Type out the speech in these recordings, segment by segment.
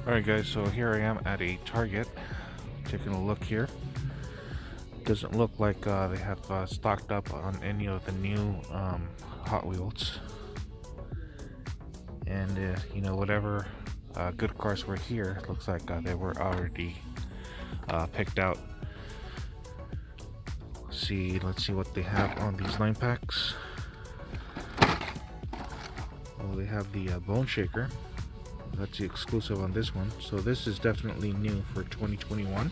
Alright guys, so here I am at a Target, taking a look here. Doesn't look like they have stocked up on any of the new Hot Wheels. And whatever good cars were here, it looks like they were already picked out. Let's see what they have on these 9 packs. Oh, they have the Bone Shaker. That's the exclusive on this one. So this is definitely new for 2021.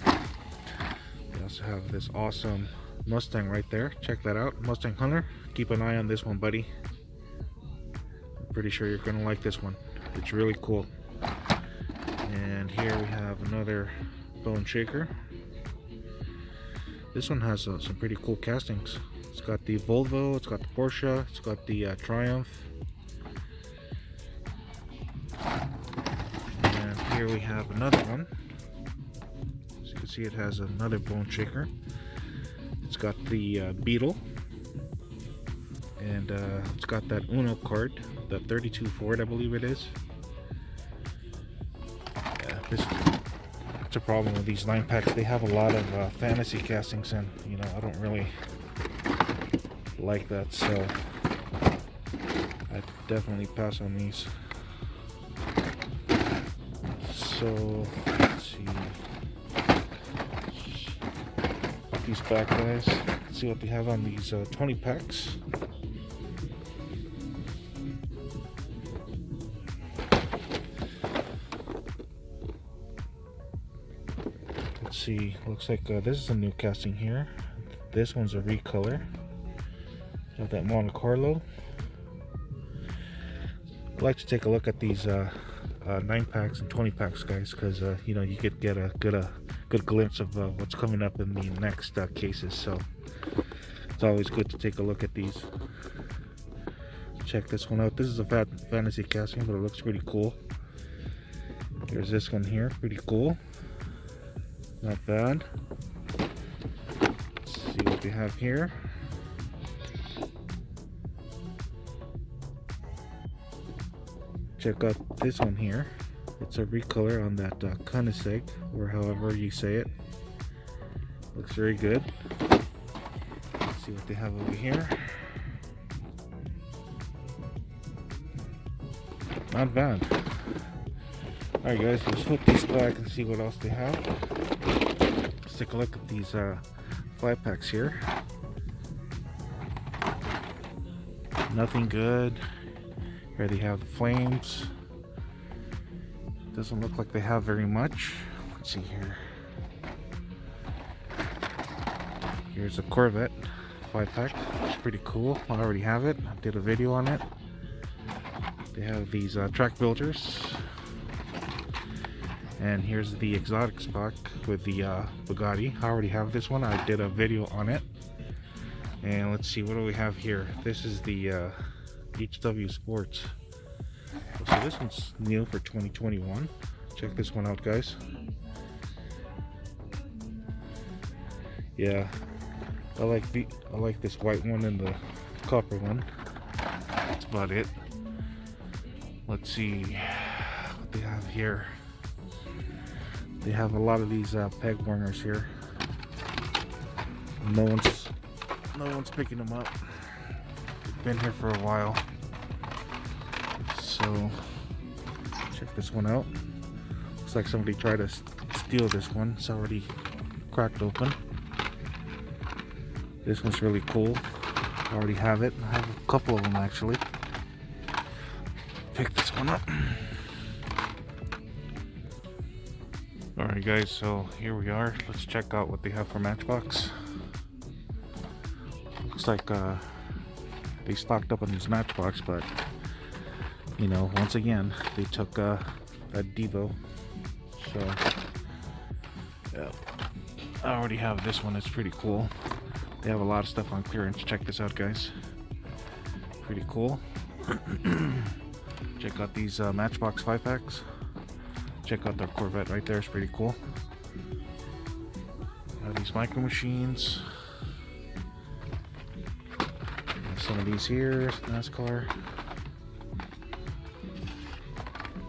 They also have this awesome Mustang right there. Check that out, Mustang Hunter. Keep an eye on this one, buddy. I'm pretty sure you're gonna like this one. It's really cool. And here we have another Bone Shaker. This one has some pretty cool castings. It's got the Volvo, it's got the Porsche, it's got the Triumph. And here we have another one. As you can see, it has another Bone Shaker. It's got the Beetle. And it's got that Uno card, the 32 Ford, I believe it is. Yeah, that's a problem with these 9 packs. They have a lot of fantasy castings, and I don't really like that, so I definitely pass on these. So let's see. Put these back, guys. Let's see what they have on these 20 packs. Let's see. Looks like this is a new casting here. This one's a recolor. Have that Monte Carlo. I like to take a look at these 9 packs and 20 packs, guys, because you could get a good glimpse of what's coming up in the next cases. So it's always good to take a look at these. Check this one out. This is a fantasy casting, but it looks pretty cool. There's this one here, pretty cool. Not bad. Let's see what they have here. Check out this one here. It's a recolor on that Koenigsegg, or however you say it. Looks very good. Let's see what they have over here. Not bad. Alright guys, let's flip these back and see what else they have. Let's take a look at these 5 packs here. Nothing good. Here they have the flames. Doesn't look like they have very much. Let's see here. Here's a Corvette 5-pack. It's pretty cool. I already have it. I did a video on it. They have these track builders. And here's the exotics pack with the Bugatti. I already have this one. I did a video on it. And let's see, what do we have here? This is the HW Sports. So this one's new for 2021. Check this one out, guys. Yeah, I like this white one and the copper one. That's about it. Let's see what they have here. They have a lot of these peg warmers here. No one's picking them up. They've been here for a while. So check this one out. Looks like somebody tried to steal this one. It's already cracked open. This one's really cool. I already have it. I have a couple of them actually. Pick this one up. Alright guys, so here we are. Let's check out what they have for Matchbox. Looks like they stocked up on these Matchbox, but once again they took a Devo. So yeah, I already have this one. It's pretty cool. They have a lot of stuff on clearance. Check this out, guys. Pretty cool. Check out these Matchbox 5-packs. Check out their Corvette right there. It's pretty cool. These micro machines. Some of these here, NASCAR.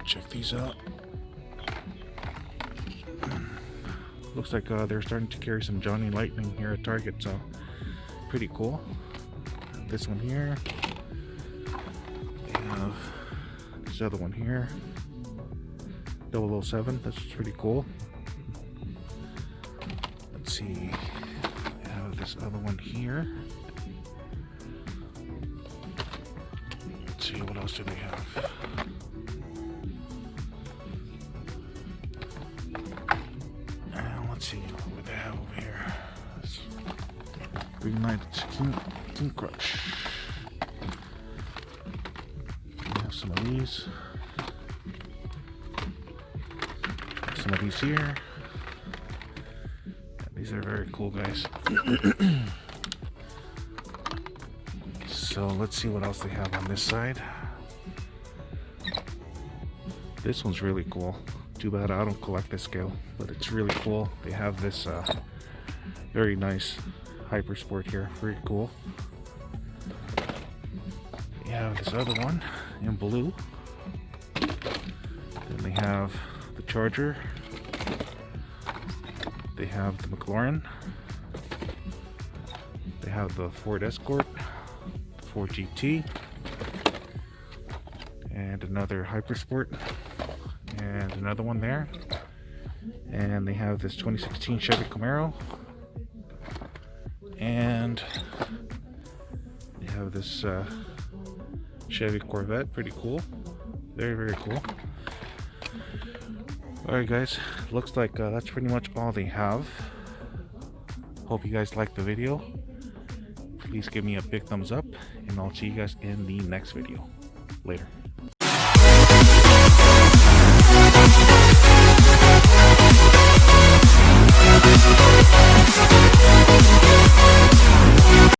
Check these out. looks like they're starting to carry some Johnny Lightning here at Target, so pretty cool. This one here. We have this other one here. 007. This is pretty cool. Let's see. We have this other one here. Let's see, what else do they have? Let's see what they have over here. Green Light King Crush. We have some of these. Some of these here. These are very cool, guys. So let's see what else they have on this side. This one's really cool. Too bad I don't collect this scale, but it's really cool. They have this very nice Hyper Sport here. Very cool. They have this other one in blue. Then they have the Charger. They have the McLaren. They have the Ford Escort, the Ford GT, and another Hyper Sport, and another one there. And they have this 2016 Chevy Camaro, and they have this Chevy Corvette. Pretty cool. Very, very cool. Alright guys, looks like that's pretty much all they have. Hope you guys liked the video. Please give me a big thumbs up, and I'll see you guys in the next video. Later.